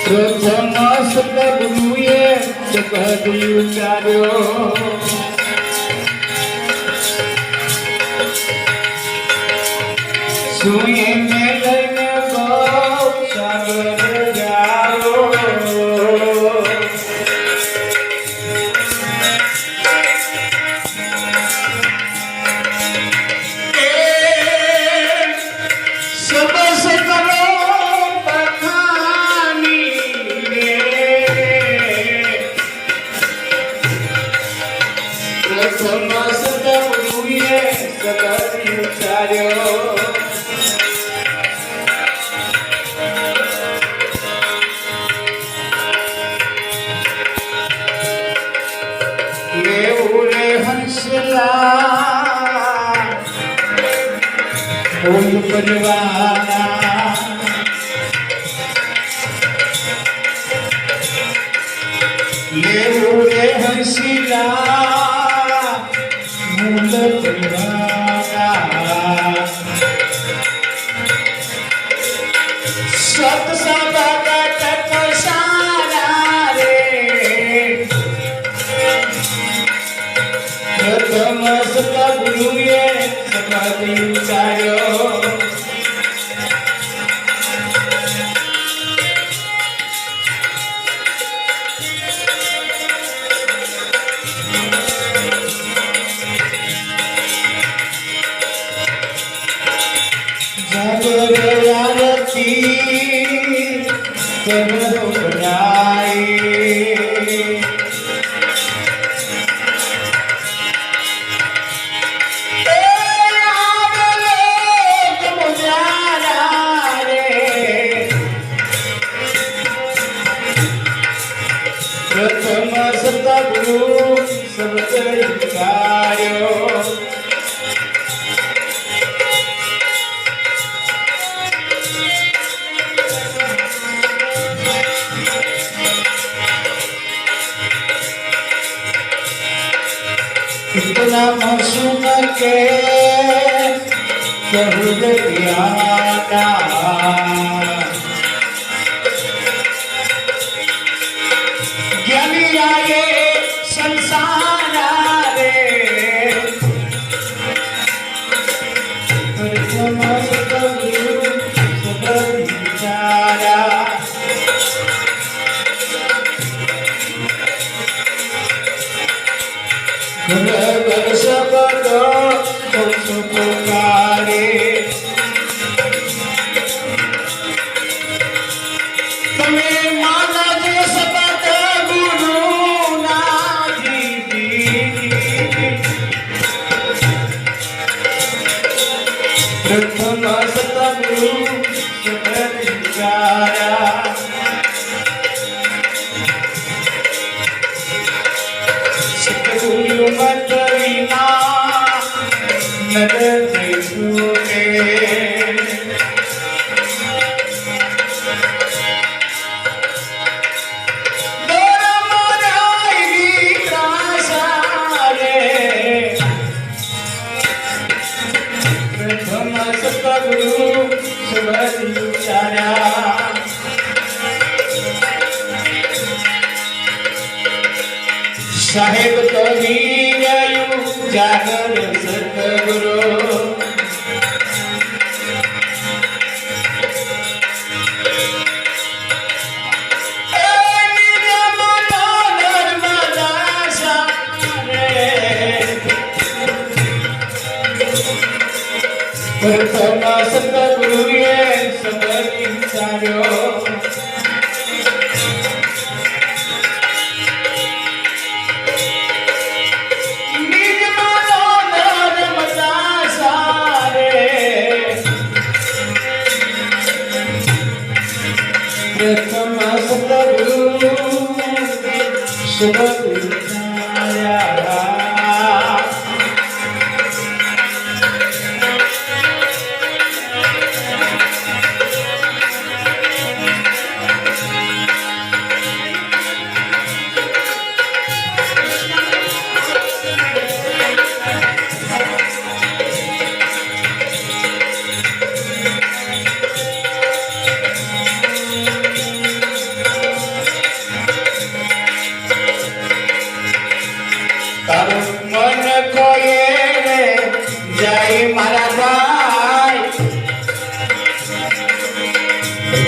प्रथम सतगुरुए कधी उचार्यो सुए में लઈને ગૌ સાગર જાઓ फूल परिवाना लेवू रे हंसिला मूल परिवाना सत्संगा तत्वशाला रे प्रथम सतगुरुए कधी उचार्यो जागर आरती करो बनाए प्रथम सतगुरु सबद उचार्यो इतना मासूम के कहूँ दियाना ज्ञानी आए संसार रे प्रथम सतगुरु सबद उचार्या घर घर शब्द पुकारे तुम्हें माना जे शब्द गुरु ना प्रथम सतगुरु सबद उचार्या सतगुरु मत विना नर छूटे प्रथम सतगुरु सबद उचार्या साहेब तो वीरयु जागर सतगुरु प्रथम सतगुरुए सबद उचार्यो प्रथम सतगुरु सबद उचार्या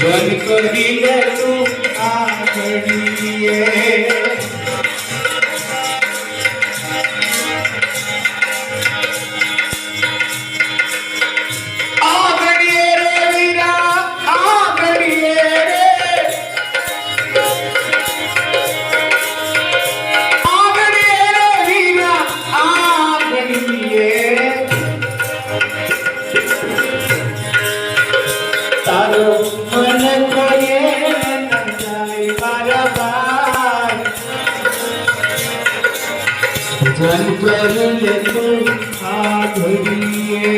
जन करीले तू आघडिये आघडिये रे वीरा आघडिये रे आघडिये रे वीरा आघडिये तारो मन कोये नंदाई मारा बार जन करीले तू आघडिये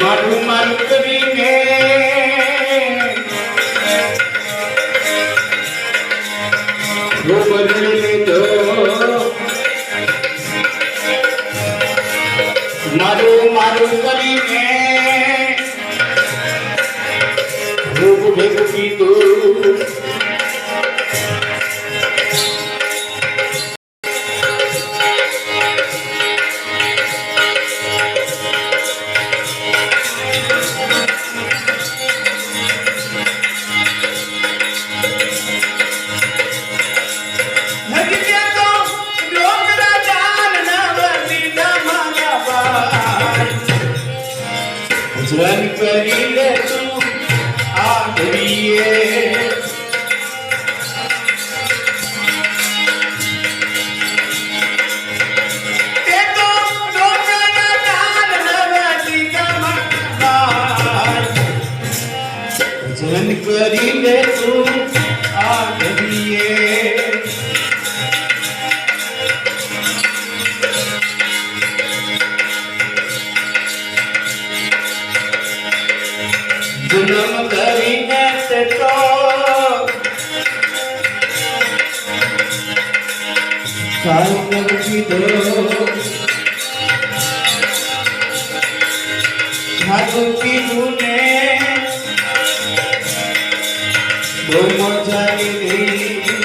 मारू मारू करीने वो बदले दो मारू मारू करीने वो भेगी दो जन करीले तू आघडिये ते तो डोंगरा दान नवती गमनार जन करीले तू आघडिये जन्म करीने से तो साइकिल की दो भागो की तूने दो मजाली दी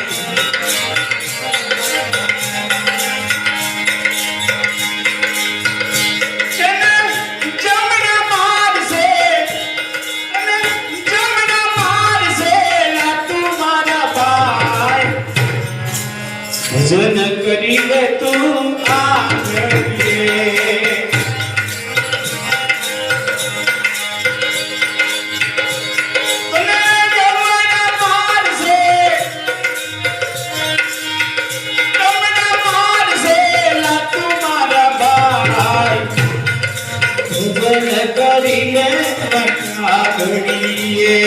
जन करीले तू आघडिये जन करीले आघडिये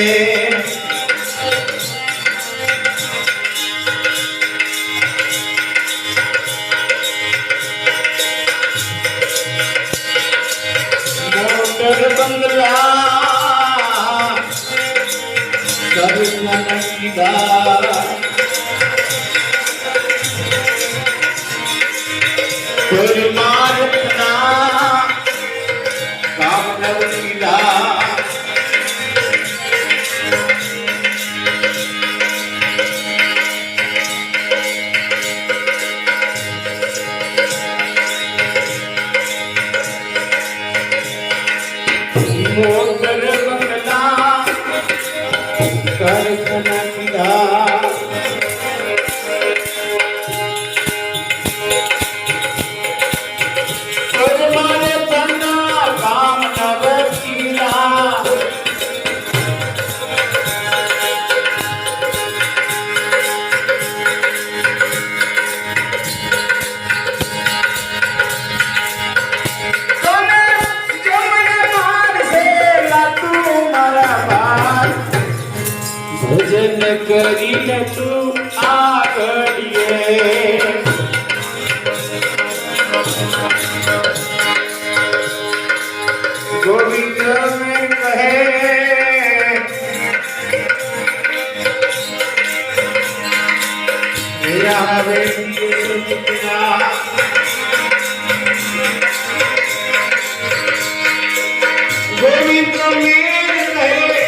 बंगला करुणा नंदा परमात्मा काम नवनीदा मोटर बंगला करकनंदा परमाने तन्ना काम नवतीला भजन करीले तू आघडिये गोविंद में कहे मेरा बेटी गोविंद में कहे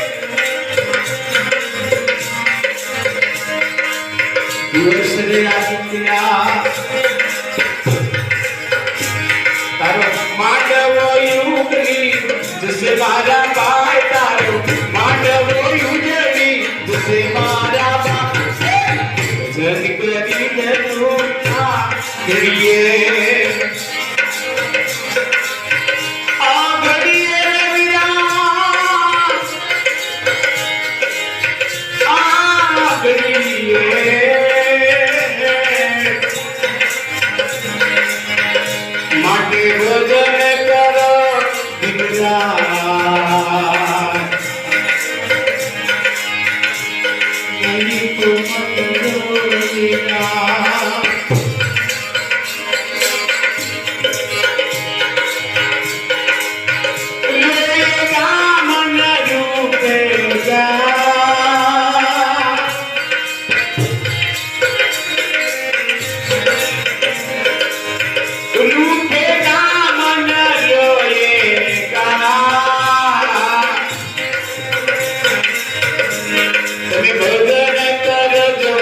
भजन करजो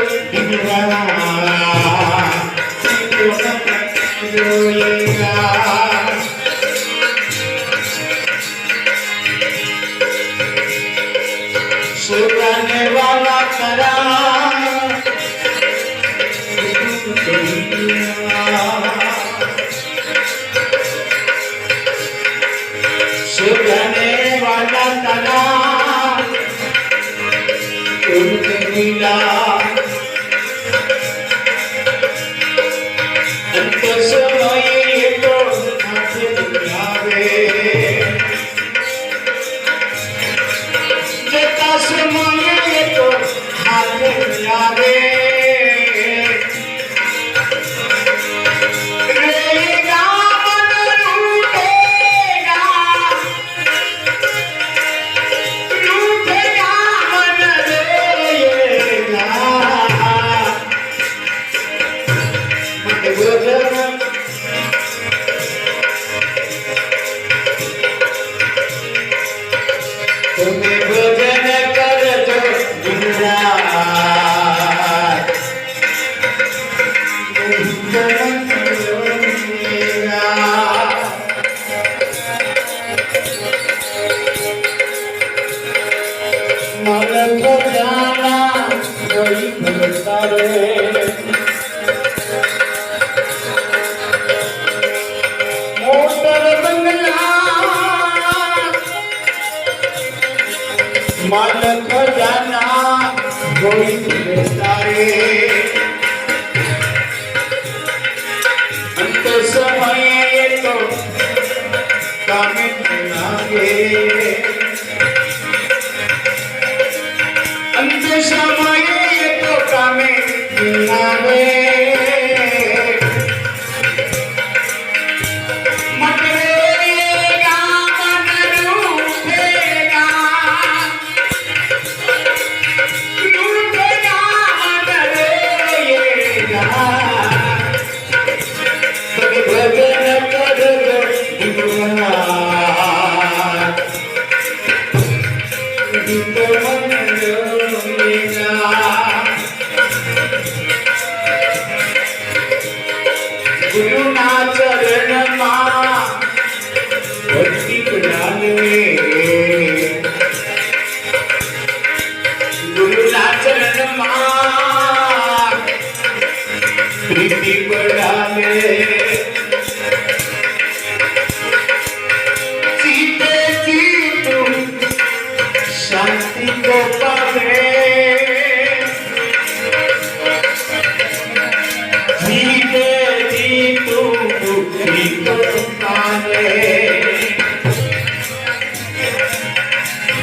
रोएगा सुगाने वाला करा सुगाने वाला करा तुमने मिला अंत समय तो हाथ दुनियावे जता समय तो हाथ दुनियावे रेगा मन रूठेगा रूठेगा मन रेगा मत भजन तुम्हें भजन करजो दिन रात भजन रोएगा मन को जाना कोई भरता रे मोटर बंगला मन खजाना कोई भरता रे अंत समय तो काम लागे अंत समय तो काम लागे मत रेगा मन रूठेगा रूठेगा मन रेगा तुम्हें भजन करजो दिन रात तो मन रोएगा गुरुना चरण मां भक्ति डालवे गुरुना चरण मां प्रीति बढ़ावे सीते जीतू शांति को पावे जीते जीतू बुद्धि को पावे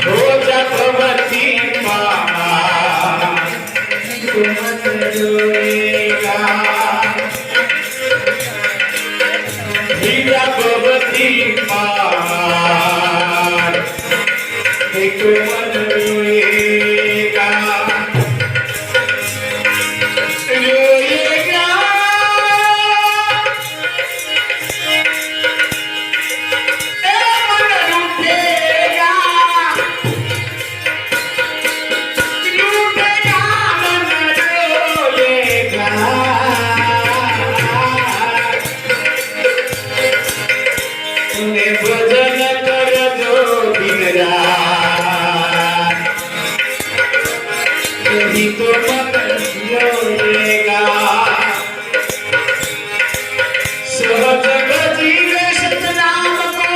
हो भगवती मां तुम रोएगा हीरा भगवती मां एक मन रोएगा रोएगा ए मन रूठेगा रूठेगा मन रोएगा तुम्हें भजन करजो दिन रात यही तो मन रोएगा सहज गजीरे सतनाम को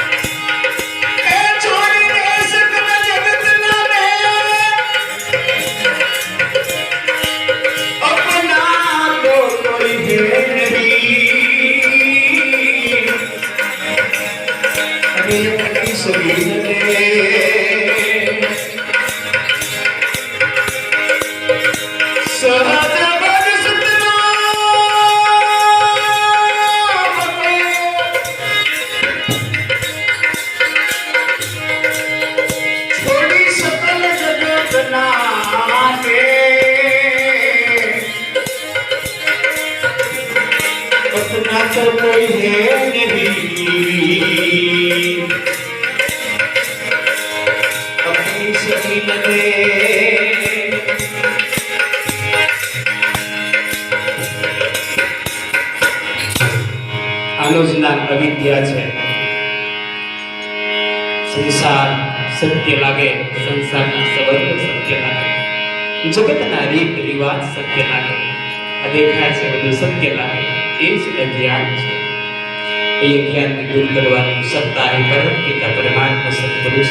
ए छोड़ दे सकल जगत नामे अपना तो कोई है नहीं अरे अपनी शरीर ने सहज बद सतनाम छोड़ी सकल जगत नामे अपना तो कोई है नहीं मध्ये આનું જ નામ અવિદ્યા છે. સંસાર સત્ય લાગે, સંસારના સંબંધ સત્ય લાગે, જગતના રીત રિવાજ સત્ય લાગે, આ દેખાય છે બધું સત્ય લાગે, એ જ અજ્ઞાન છે. એ અજ્ઞાનને દૂર કરવાની સત્તા એ પરમ પિતા પરમાત્મા સત્પુરુષ